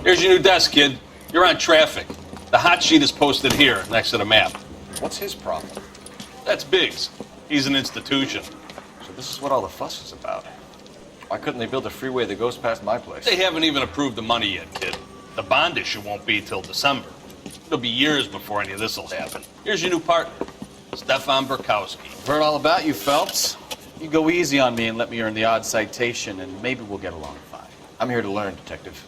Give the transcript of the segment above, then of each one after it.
Here's your new desk, kid. You're on traffic. The hot sheet is posted here, next to the map. What's his problem? That's Biggs. He's an institution. So this is what all the fuss is about. Why couldn't they build a freeway that goes past my place? They haven't even approved the money yet, kid. The bond issue won't be till December. It'll be years before any of this will happen. Here's your new partner, Stefan Burkowski. Heard all about you, Phelps. You go easy on me and let me earn the odd citation, and maybe we'll get along fine. I'm here to learn, Detective.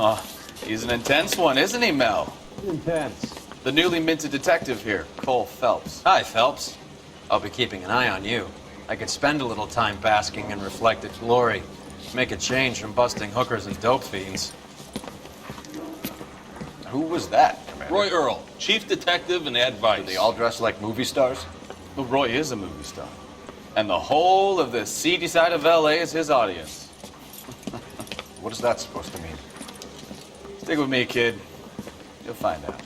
Oh, he's an intense one, isn't he, Mel? Intense. The newly minted detective here, Cole Phelps. Hi, Phelps. I'll be keeping an eye on you. I could spend a little time basking in reflected glory. Make a change from busting hookers and dope fiends. Who was that, Commander? Roy Earl, chief detective and advice. Do they all dress like movie stars? Well, Roy is a movie star. And the whole of the seedy side of L.A. is his audience. What is that supposed to mean? Stick with me, kid. You'll find out.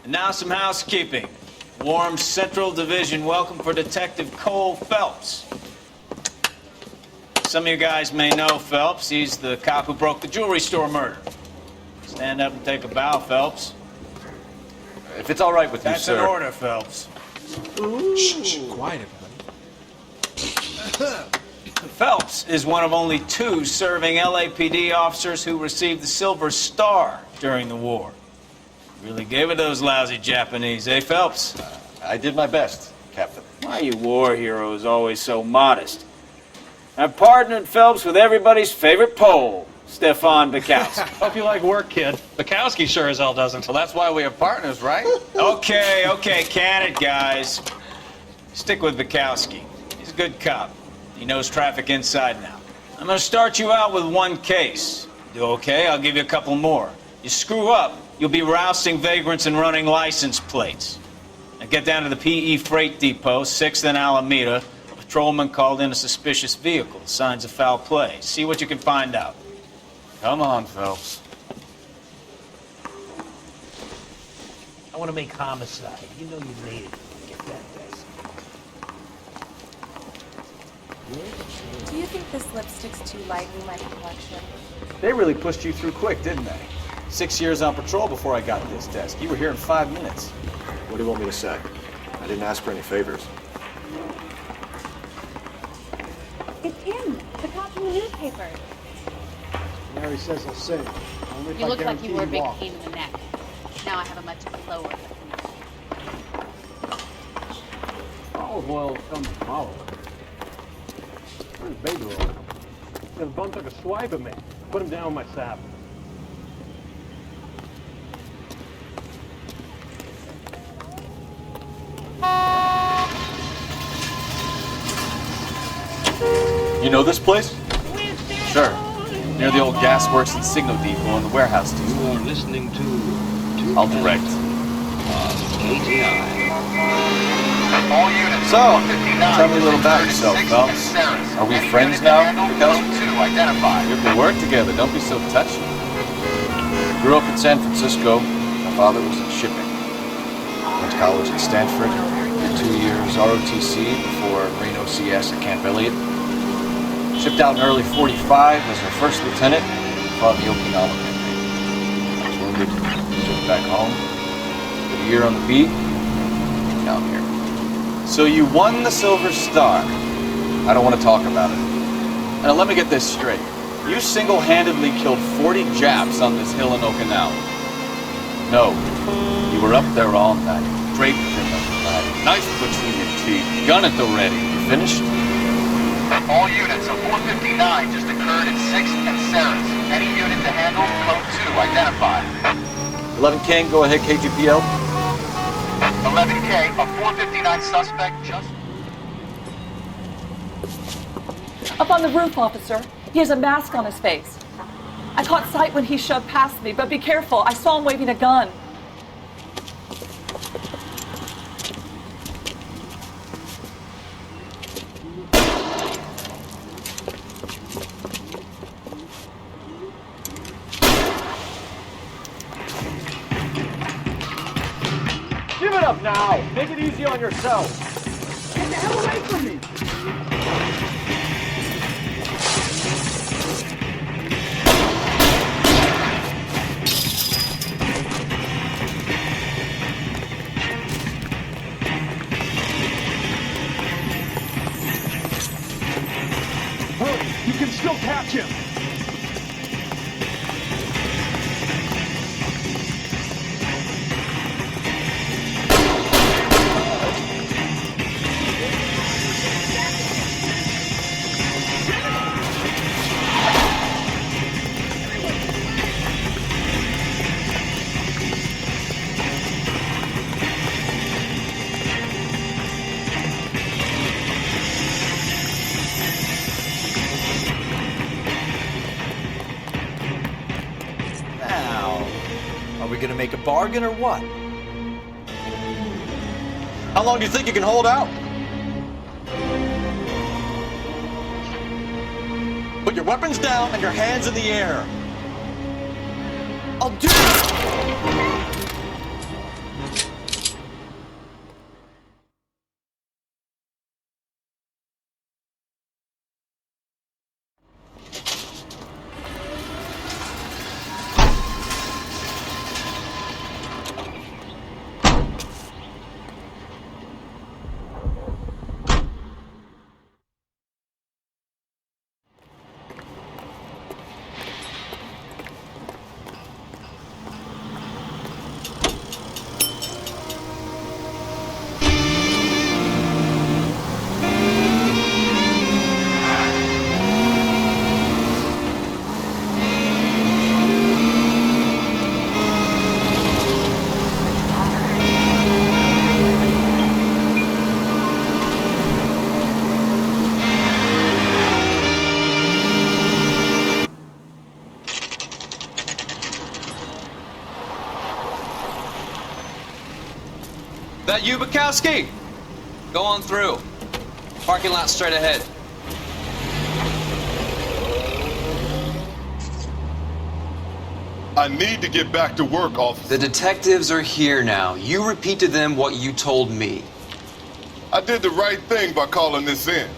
And now some housekeeping. Warm Central Division welcome for Detective Cole Phelps. Some of you guys may know Phelps. He's the cop who broke the jewelry store murder. Stand up and take a bow, Phelps. If it's all right with you, That's sir. an order, Phelps. Shh, quiet, everybody. Phelps is one of only 2 serving LAPD officers who received the Silver Star during the war. Really gave it those lousy Japanese, eh, Phelps? I did my best, Captain. Why are you war heroes always so modest? I've partnered Phelps with everybody's favorite Pole, Stefan Burkowski. Hope you like work, kid. Bukowski sure as hell doesn't. Well, that's why we have partners, right? Okay, can it, guys. Stick with Burkowski. He's a good cop. He knows traffic inside and out. I'm gonna start you out with 1 case. Do okay? I'll give you a couple more. You screw up, you'll be rousting vagrants and running license plates. Now get down to the PE Freight Depot, 6th and Alameda. A patrolman called in a suspicious vehicle, signs of foul play. See what you can find out. Come on, Phelps. I want to make homicide. You know you made it. Get that desk. Do you think this lipstick's too light for my complexion? They really pushed you through quick, didn't they? 6 years on patrol before I got this desk. You were here in 5 minutes. What do you want me to say? I didn't ask for any favors. It's him, the cop from the newspaper. Mary says I'll sing. Only if You I look like guarantee you were a big walk. pain in the neck. Now I have a much slower. Olive oil comes from olive oil. Where's baby oil? The bum took a swipe at me. Put him down with my sap. You know this place? Sure. Near the old gas works and signal depot and the warehouse depot. You are listening to I'll direct. KTI. So, tell me a little about yourself, Phelps. Are we friends now, Burkowski? We have to work together. Don't be so touchy. Grew up in San Francisco. My father was in shipping. Went to college at Stanford. Did 2 years ROTC before Marine OCS at Camp Elliott. Shipped out in early '45 as a first lieutenant. Fought in the Okinawa campaign. I was wounded. Shipped back home. Did a year on the beat. Now I'm here. So you won the Silver Star. I don't want to talk about it. Now let me get this straight. You single-handedly killed 40 Japs on this hill in Okinawa. No, you were up there all night, draped in the flag, knife between your teeth, gun at the ready. You finished? All units, a 459 just occurred at 6th and Sarah's. Any unit to handle, code 2, identified. 11 King, go ahead, KGPL. 11K, a 459 suspect just... Up on the roof, officer. He has a mask on his face. I caught sight when he shoved past me, but be careful. I saw him waving a gun. Give it up now! Make it easy on yourself! Get the hell away from me! Got him! Now, are we gonna make a bargain or what? How long do you think you can hold out? Put your weapons down and your hands in the air. I'll do it! That you, Bukowski? Go on through. Parking lot straight ahead. I need to get back to work, officer. The detectives are here now. You repeat to them what you told me. I did the right thing by calling this in.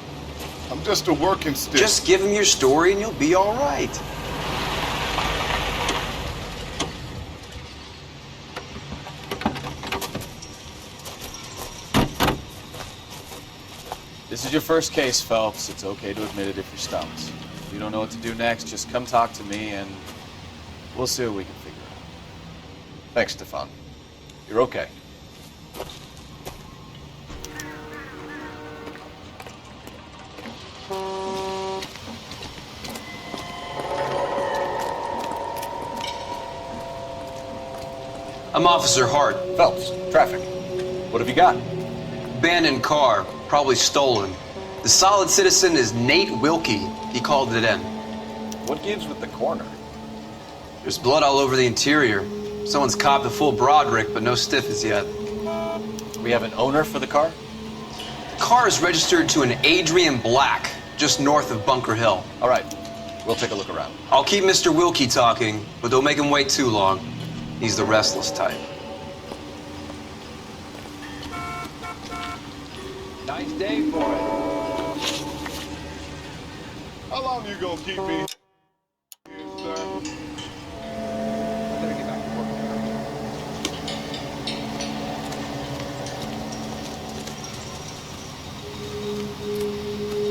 I'm just a working stick. Just give them your story and you'll be all right. This is your first case, Phelps. It's okay to admit it if you're stumped. If you don't know what to do next, just come talk to me and we'll see what we can figure out. Thanks, Stefan. You're okay. I'm Officer Hart. Phelps, traffic. What have you got? Abandoned car, probably stolen. The solid citizen is Nate Wilkie. He called it in. What gives with the corner? There's blood all over the interior. Someone's copped a full Broderick, but no stiff as yet. We have an owner for the car? The car is registered to an Adrian Black, just north of Bunker Hill. All right, we'll take a look around. I'll keep Mr. Wilkie talking, but don't make him wait too long. He's the restless type. Nice day for it. How long you gonna keep me? Yes, sir. Better get back to work.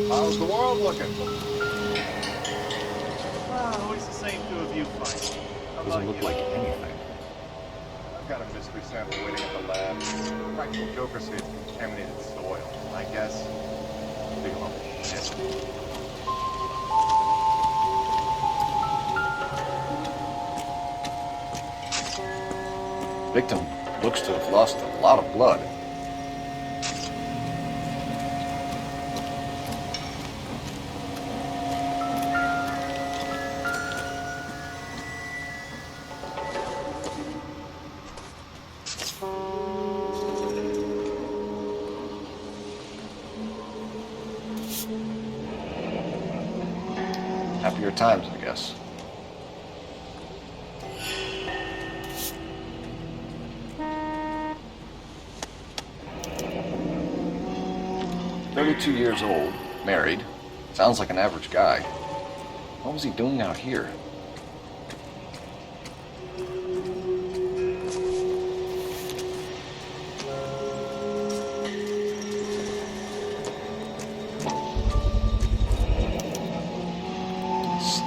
How's the world looking? Well, always the same two of you fight. Doesn't look like anything. I've got a mystery sample waiting at the lab. Practical Joker says it's contaminated soil. I guess. Big lump of shit. Victim looks to have lost a lot of blood. Happier times, I guess. "32 years old, married. Sounds like an average guy. What was he doing out here?"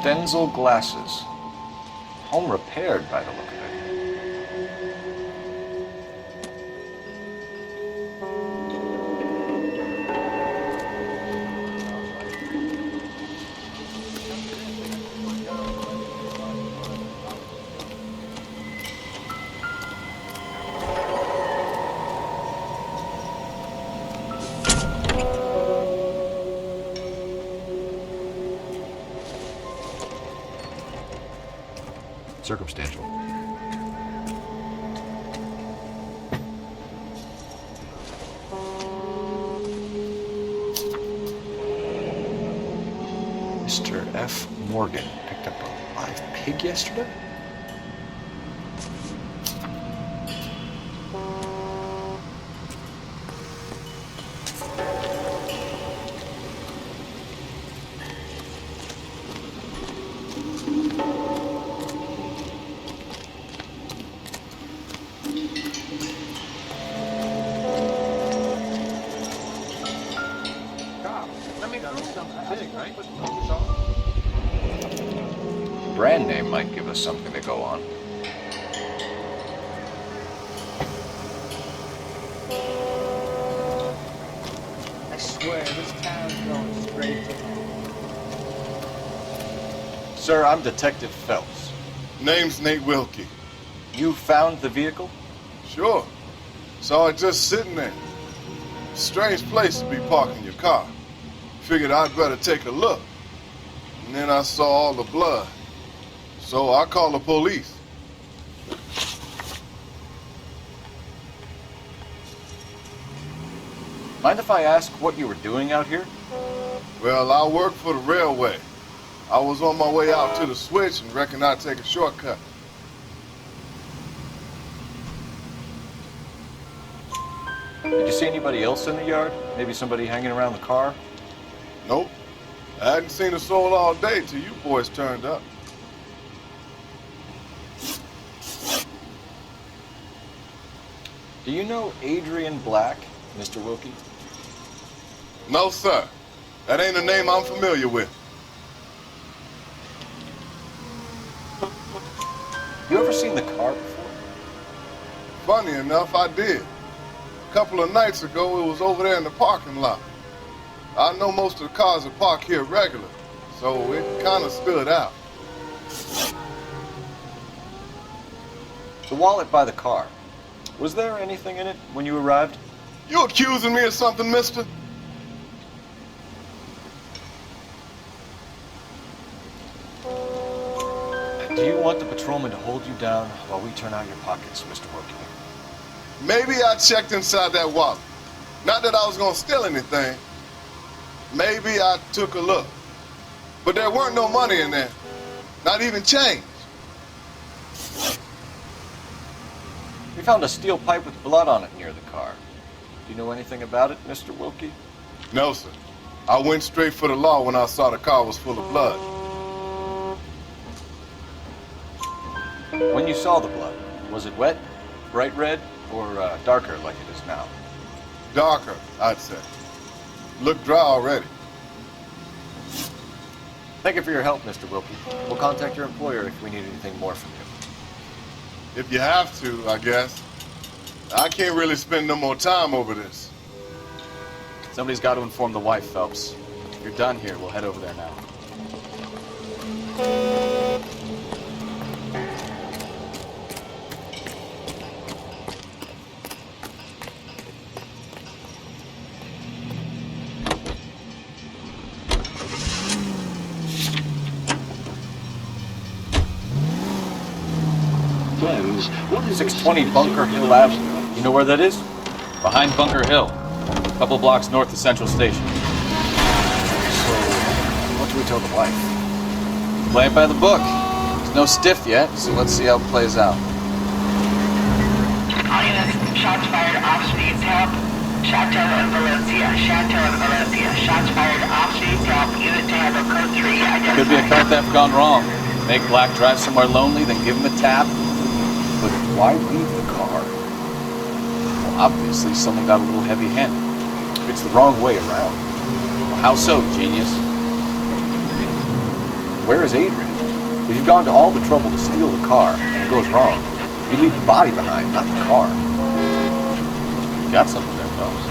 Stenzel glasses. Home repaired by the look of it. Circumstantial. Mr. F. Morgan picked up a live pig yesterday? Brand name might give us something to go on. I swear, this town's going straight to hell. Sir, I'm Detective Phelps. Name's Nate Wilkie. You found the vehicle? Sure. Saw it just sitting there. Strange place to be parking your car. Figured I'd better take a look. And then I saw all the blood. So I called the police. Mind if I ask what you were doing out here? Well, I work for the railway. I was on my way out to the switch and reckoned I'd take a shortcut. Did you see anybody else in the yard? Maybe somebody hanging around the car? Nope. I hadn't seen a soul all day till you boys turned up. Do you know Adrian Black, Mr. Wilkie? No, sir. That ain't a name I'm familiar with. You ever seen the car before? Funny enough, I did. A couple of nights ago, it was over there in the parking lot. I know most of the cars are parked here regular, so it kind of stood out. The wallet by the car. Was there anything in it when you arrived? You accusing me of something, mister? Do you want the patrolman to hold you down while we turn out your pockets, Mr. Wilkie? Maybe I checked inside that wallet. Not that I was gonna steal anything. Maybe I took a look. But there weren't no money in there. Not even change. We found a steel pipe with blood on it near the car. Do you know anything about it, Mr. Wilkie? No, sir. I went straight for the law when I saw the car was full of blood. When you saw the blood, was it wet, bright red, or darker like it is now? Darker, I'd say. Looked dry already. Thank you for your help, Mr. Wilkie. We'll contact your employer if we need anything more from you. If you have to, I guess. I can't really spend no more time over this. Somebody's got to inform the wife, Phelps. If you're done here, we'll head over there now. Cleanse. 620 Bunker Hill Avenue. You know where that is? Behind Bunker Hill. A couple blocks north of Central Station. So, what do we tell the wife? Play it by the book. There's no stiff yet, so let's see how it plays out. Shots fired off-speed help. Chateau and Valencia. Chateau and Valencia. Shots fired off-speed help. Unit to handle code 3. Could be a car theft gone wrong. Make Black drive somewhere lonely, then give him a tap. But why leave the car? Well, obviously someone got a little heavy-handed. It's the wrong way around. Well, how so, genius? Where is Adrian? If you've gone to all the trouble to steal the car, and it goes wrong, you leave the body behind, not the car. You got something there, Phelps.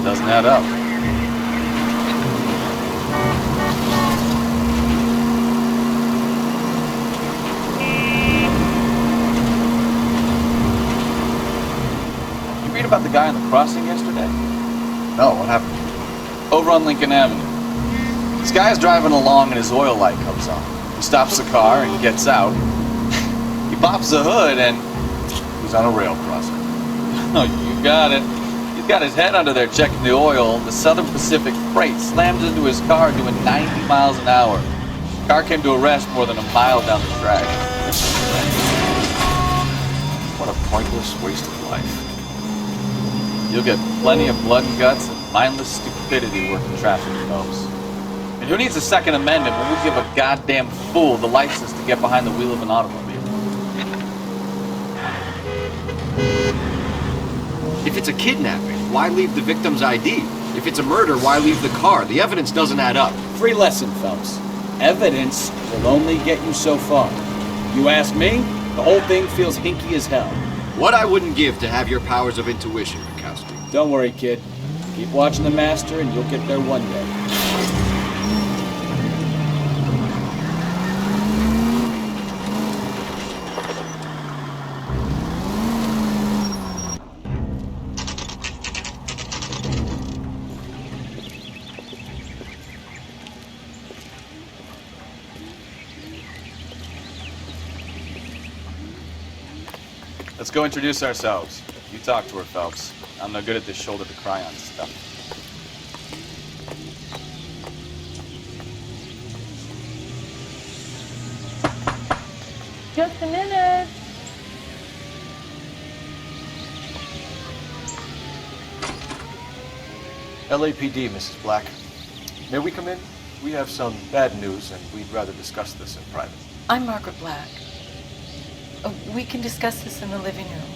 It doesn't add up. You read about the guy on the crossing yesterday? No, what happened? Over on Lincoln Avenue. This guy's driving along and his oil light comes on. He stops the car and gets out. He pops the hood and he's on a rail crossing. Oh, you got it. He's got his head under there checking the oil. The Southern Pacific freight slams into his car doing 90 miles an hour. The car came to a rest more than a mile down the track. What a pointless waste of life. You'll get plenty of blood and guts and mindless stupidity working traffic, Phelps. And who needs a Second Amendment when we give a goddamn fool the license to get behind the wheel of an automobile? If it's a kidnapping, why leave the victim's ID? If it's a murder, why leave the car? The evidence doesn't add up. Free lesson, Phelps. Evidence will only get you so far. You ask me, the whole thing feels hinky as hell. What I wouldn't give to have your powers of intuition, Mikowski. Don't worry, kid. Keep watching the master and you'll get there one day. Let's go introduce ourselves. You talk to her, Phelps. I'm no good at this shoulder to cry on stuff. Just a minute. LAPD, Mrs. Black. May we come in? We have some bad news, and we'd rather discuss this in private. I'm Margaret Black. We can discuss this in the living room.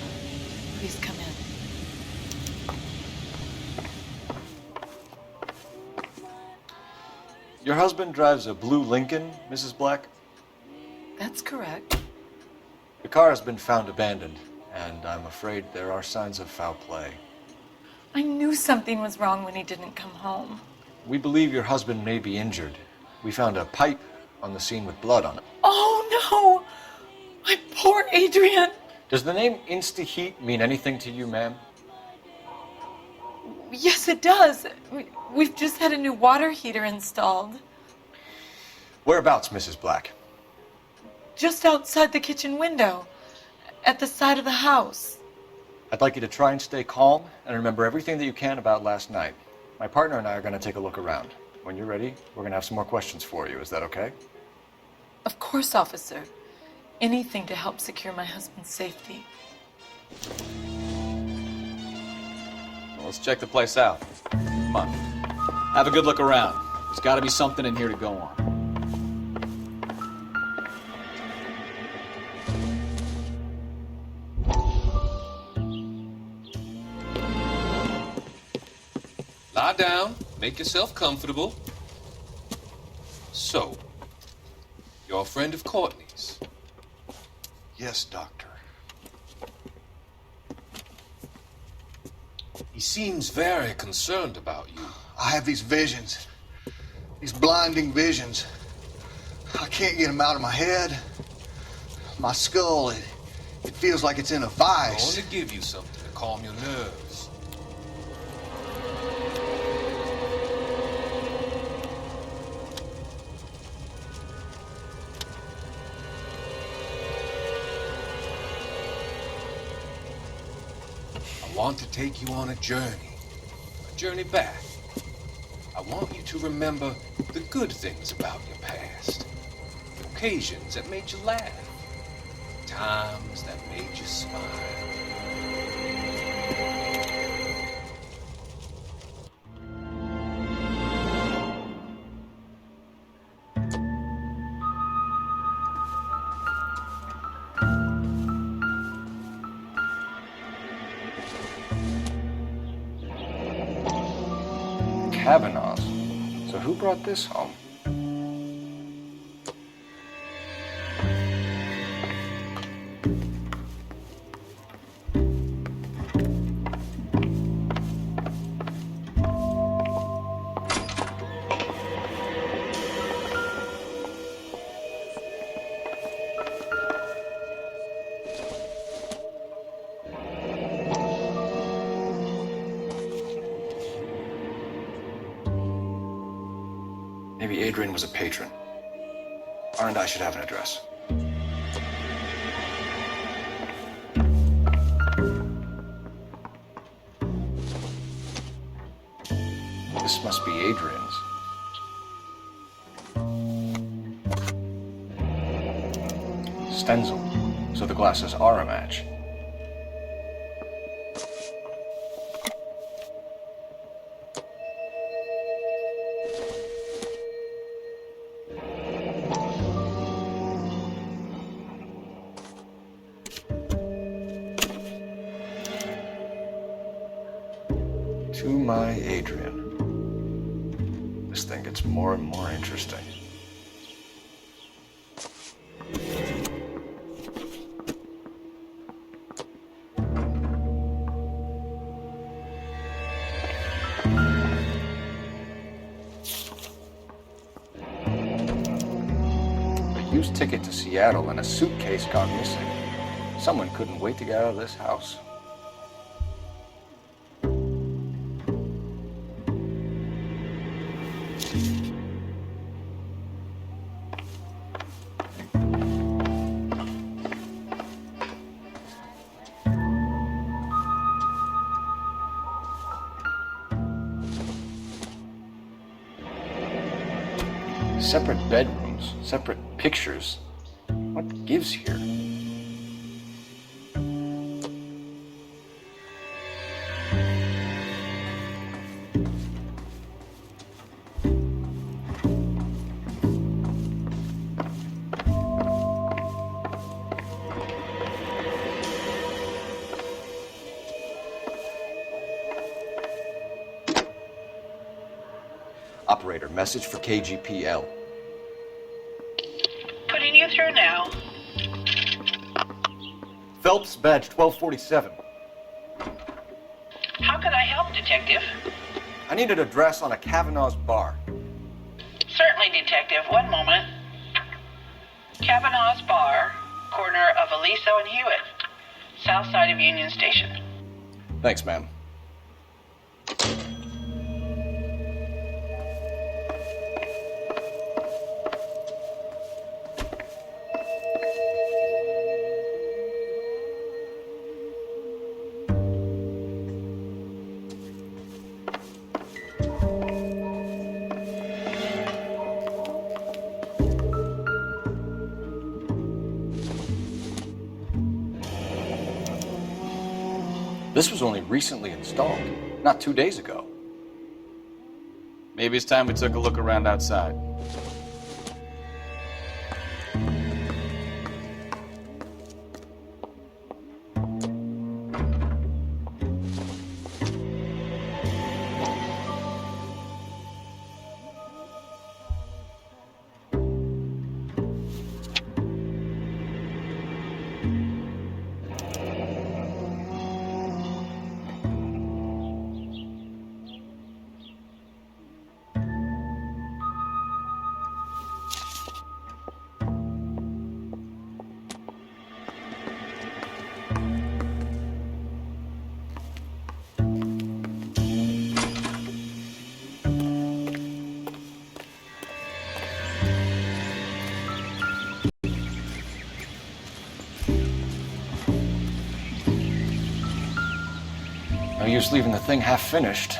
Please come in. Your husband drives a blue Lincoln, Mrs. Black? That's correct. The car has been found abandoned, and I'm afraid there are signs of foul play. I knew something was wrong when he didn't come home. We believe your husband may be injured. We found a pipe on the scene with blood on it. Oh, no! My poor Adrian! Does the name Insta-Heat mean anything to you, ma'am? Yes, it does. We've just had a new water heater installed. Whereabouts, Mrs. Black? Just outside the kitchen window, at the side of the house. I'd like you to try and stay calm and remember everything that you can about last night. My partner and I are going to take a look around. When you're ready, we're going to have some more questions for you. Is that okay? Of course, officer. Anything to help secure my husband's safety. Well, let's check the place out. Come on. Have a good look around. There's got to be something in here to go on. Lie down, make yourself comfortable. So, you're a friend of Courtney's? Yes, Doctor. He seems very concerned about you. I have these visions. These blinding visions. I can't get them out of my head. My skull, it feels like it's in a vice. I want to give you something to calm your nerves. I want to take you on a journey back. I want you to remember the good things about your past, the occasions that made you laugh, times that made you smile. Kavanaugh's. So who brought this home? Maybe Adrian was a patron. R&I should have an address. This must be Adrian's. Stenzel. So the glasses are a match. To my Adrian. This thing gets more and more interesting. A used ticket to Seattle and a suitcase gone missing. Someone couldn't wait to get out of this house. Separate bedrooms, separate pictures. What gives here? Operator, message for KGPL. Putting you through now. Phelps, badge 1247. How can I help, Detective? I need an address on a Kavanaugh's bar. Certainly, Detective. One moment. Kavanaugh's Bar, corner of Aliso and Hewitt, south side of Union Station. Thanks, ma'am. This was only recently installed, not 2 days ago. Maybe it's time we took a look around outside. No use leaving the thing half finished.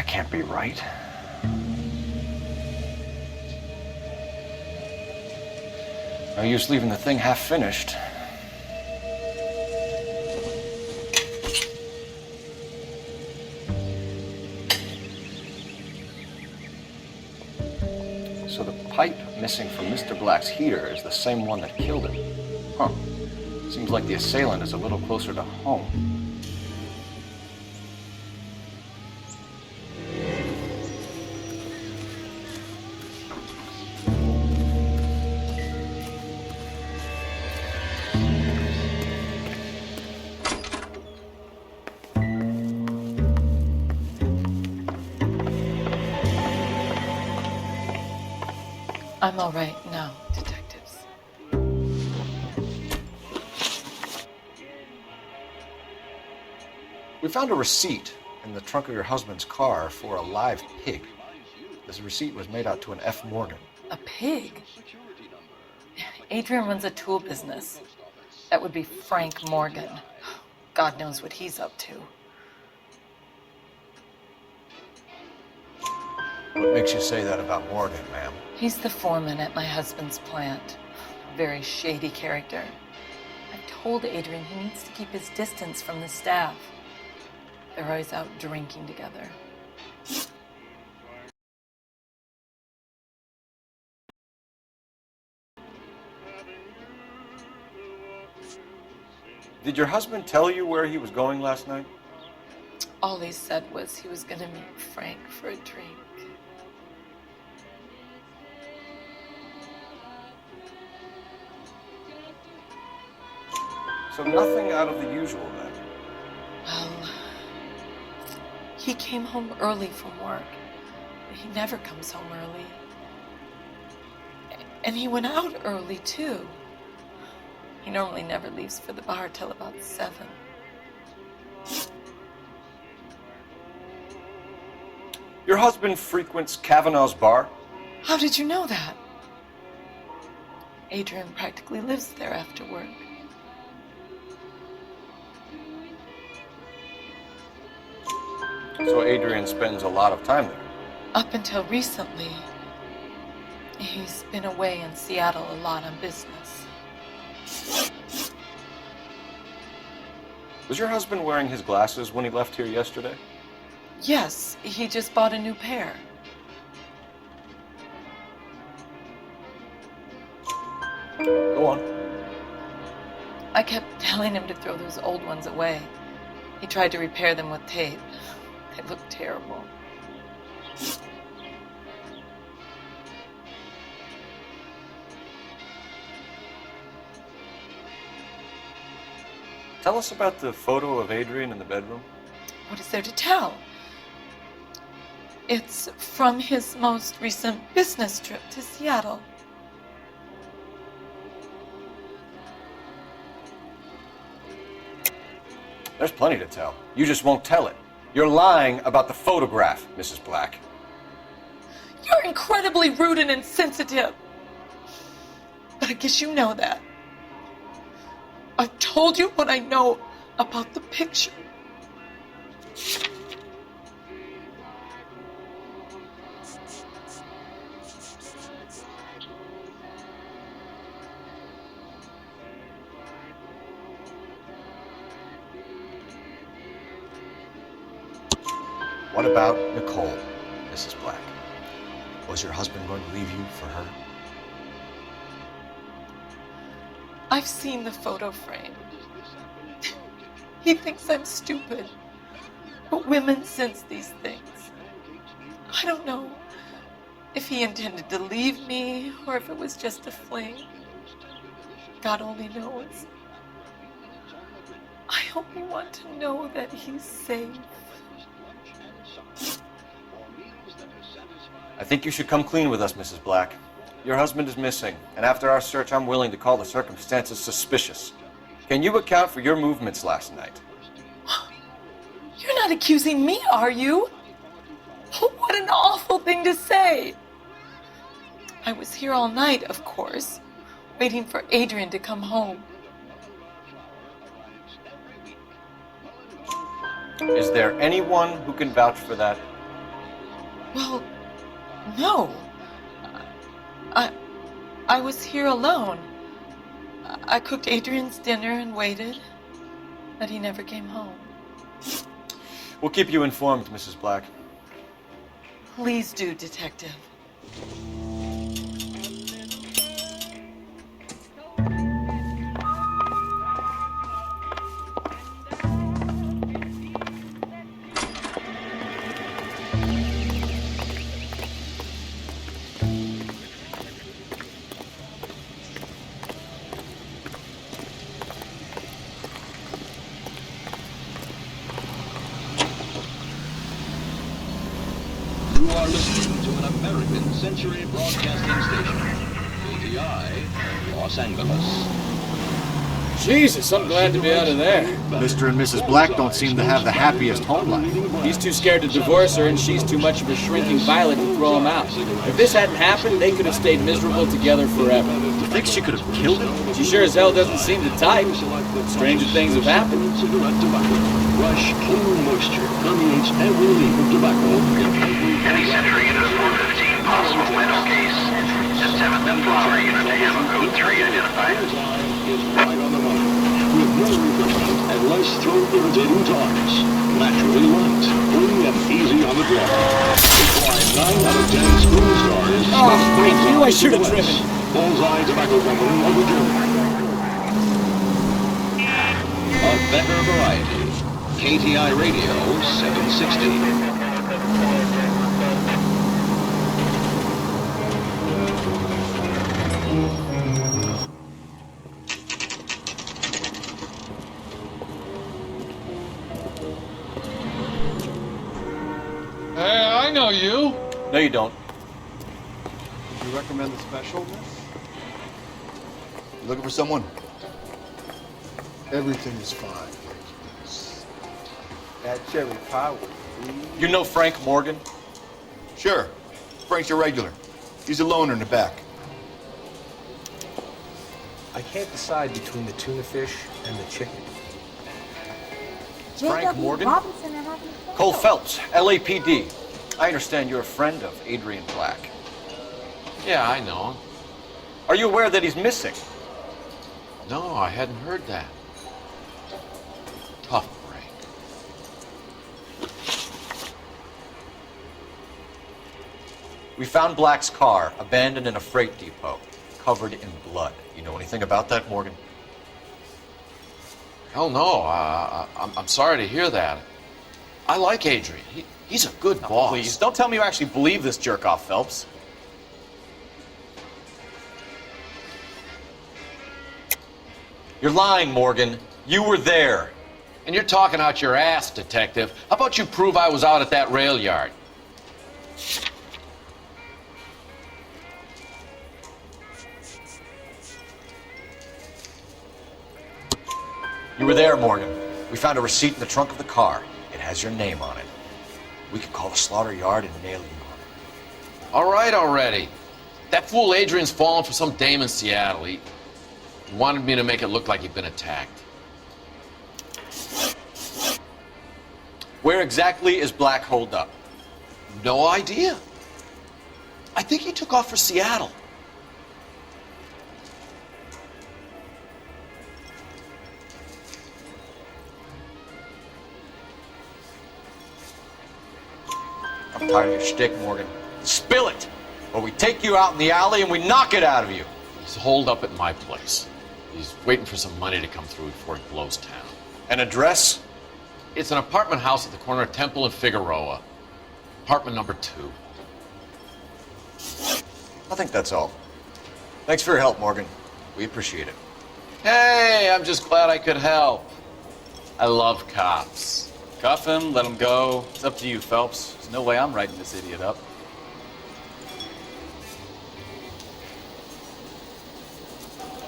Can't be right. No use leaving the thing half finished. So the pipe missing from Mr. Black's heater is the same one that killed him. Huh. Seems like the assailant is a little closer to home. I'm all right now, detectives. We found a receipt in the trunk of your husband's car for a live pig. This receipt was made out to an F. Morgan. A pig? Adrian runs a tool business. That would be Frank Morgan. God knows what he's up to. What makes you say that about Morgan, ma'am? He's the foreman at my husband's plant. A very shady character. I've told Adrian he needs to keep his distance from the staff. They're always out drinking together. Did your husband tell you where he was going last night? All he said was he was gonna meet Frank for a drink. So nothing out of the usual then? Well, he came home early from work. He never comes home early. And he went out early, too. He normally never leaves for the bar till about 7. Your husband frequents Kavanaugh's bar? How did you know that? Adrian practically lives there after work. So Adrian spends a lot of time there? Up until recently, he's been away in Seattle a lot on business. Was your husband wearing his glasses when he left here yesterday? Yes, he just bought a new pair. Go on. I kept telling him to throw those old ones away. He tried to repair them with tape. They looked terrible. Tell us about the photo of Adrian in the bedroom. What is there to tell? It's from his most recent business trip to Seattle. There's plenty to tell. You just won't tell it. You're lying about the photograph, Mrs. Black. You're incredibly rude and insensitive. But I guess you know that. I've told you what I know about the picture. What about Nicole, Mrs. Black? Was your husband going to leave you for her? I've seen the photo frame. He thinks I'm stupid. But women sense these things. I don't know if he intended to leave me or if it was just a fling. God only knows. I only want to know that he's safe. I think you should come clean with us, Mrs. Black. Your husband is missing, and after our search, I'm willing to call the circumstances suspicious. Can you account for your movements last night? You're not accusing me, are you? What an awful thing to say. I was here all night, of course, waiting for Adrian to come home. Is there anyone who can vouch for that? Well, no. I was here alone. I cooked Adrian's dinner and waited, but he never came home. We'll keep you informed, Mrs. Black. Please do, Detective. You are listening to an American Century Broadcasting Station. FBI, Los Angeles. Jesus, I'm glad to be out of there. Mr. and Mrs. Black don't seem to have the happiest home life. He's too scared to divorce her, and she's too much of a shrinking violet to throw him out. If this hadn't happened, they could have stayed miserable together forever. You think she could have killed him? She sure as hell doesn't seem to type. Stranger things have happened. Rush, clean moisture permeates every leaf of tobacco. Any Century Unit 415, possible mental case. Just 7th and Flower Unit to Ammo Code 3 identified. Is right on the mark, with no refreshment and less throat-irritating targets. Naturally light, clean and easy on the draw. It's why 9 out of 10 school stars. Oh, I knew I should have driven. Bullseye Tobacco Company of the Journey. A better variety. KTI Radio 760. Hey, I know you. No, you don't. You recommend the special, miss? You looking for someone? Everything is fine. That cherry pie was You know Frank Morgan? Sure. Frank's your regular. He's a loner in the back. I can't decide between the tuna fish and the chicken. Frank Morgan? Robinson and Robinson. Cole Phelps, LAPD. I understand you're a friend of Adrian Black. Yeah, I know him. Are you aware that he's missing? No, I hadn't heard that. Tough break. We found Black's car abandoned in a freight depot, covered in blood. You know anything about that, Morgan? Hell no. I'm sorry to hear that. I like Adrian. He's a good boss. Please, don't tell me you actually believe this jerk-off, Phelps. You're lying, Morgan. You were there. And you're talking out your ass, detective. How about you prove I was out at that rail yard? You were there, Morgan. We found a receipt in the trunk of the car. It has your name on it. We could call the slaughter yard and nail you on it. All right already. That fool Adrian's fallen for some dame in Seattle. He wanted me to make it look like he'd been attacked. Where exactly is Black holed up? No idea. I think he took off for Seattle. I'm tired of your shtick, Morgan. Spill it! Or we take you out in the alley and we knock it out of you. He's holed up at my place. He's waiting for some money to come through before he blows town. An address? It's an apartment house at the corner of Temple and Figueroa. Apartment number 2. I think that's all. Thanks for your help, Morgan. We appreciate it. Hey, I'm just glad I could help. I love cops. Cuff him, let him go. It's up to you, Phelps. There's no way I'm writing this idiot up.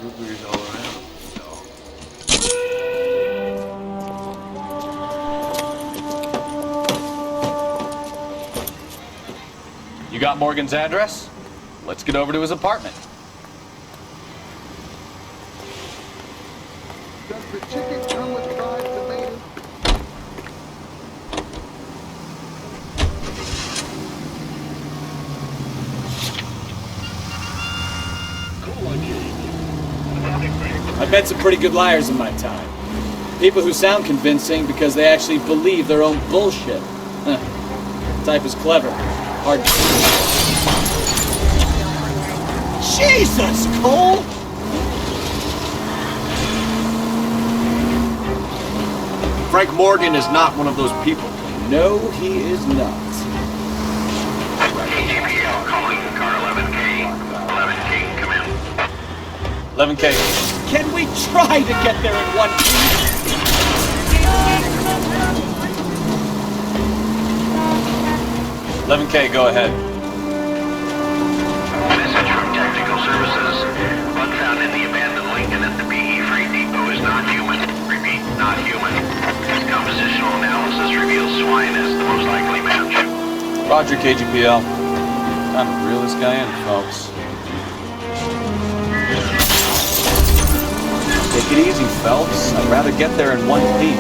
Rubies all around. You got Morgan's address? Let's get over to his apartment. Does the chicken come with fried tomatoes? I've met some pretty good liars in my time. People who sound convincing because they actually believe their own bullshit. Huh. The type is clever. Hard to... Jesus, Cole! Frank Morgan is not one of those people. No, he is not. KGPL calling car 11K. 11K, come in. 11K. Can we try to get there in one piece? 11K, go ahead. Message from Technical Services. Roger, KGPL. Time to reel this guy in, folks. Take it easy, Phelps. I'd rather get there in one piece.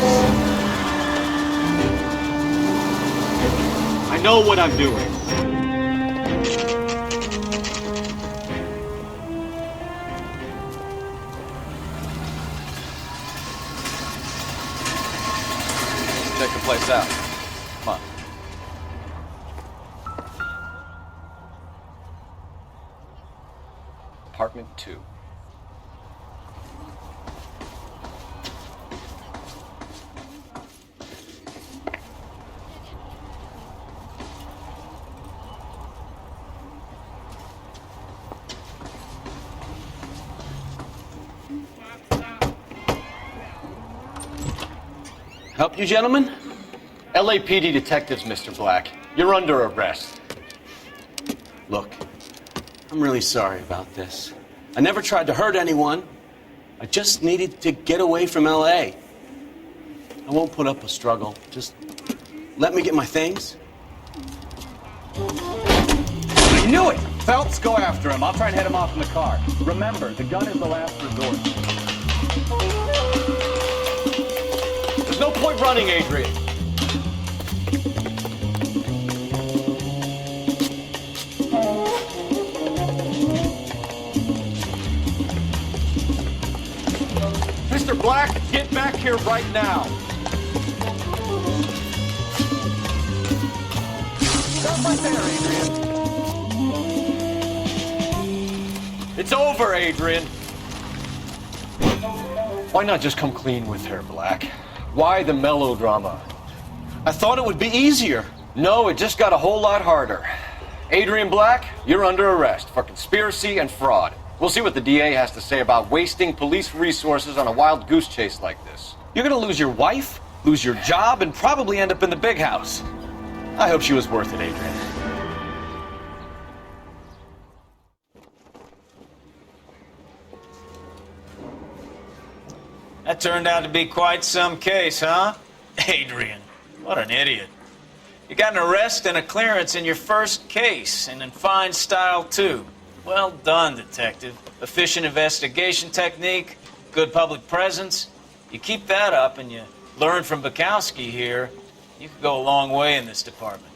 I know what I'm doing. Let's check the place out. Come on. Apartment 2. Help you, gentlemen? LAPD detectives, Mr. Black. You're under arrest. Look, I'm really sorry about this. I never tried to hurt anyone. I just needed to get away from LA. I won't put up a struggle. Just let me get my things. I knew it! Phelps, go after him. I'll try and head him off in the car. Remember, the gun is the last resort. There's no point running, Adrian. Mr. Black, get back here right now. Stop right there, Adrian. It's over, Adrian. Why not just come clean with her, Black? Why the melodrama? I thought it would be easier. No, it just got a whole lot harder. Adrian Black, you're under arrest for conspiracy and fraud. We'll see what the DA has to say about wasting police resources on a wild goose chase like this. You're gonna lose your wife, lose your job, and probably end up in the big house. I hope she was worth it, Adrian. That turned out to be quite some case, huh? Adrian, what an idiot. You got an arrest and a clearance in your first case, and in fine style, too. Well done, detective. Efficient investigation technique, good public presence. You keep that up and you learn from Bukowski here, you could go a long way in this department.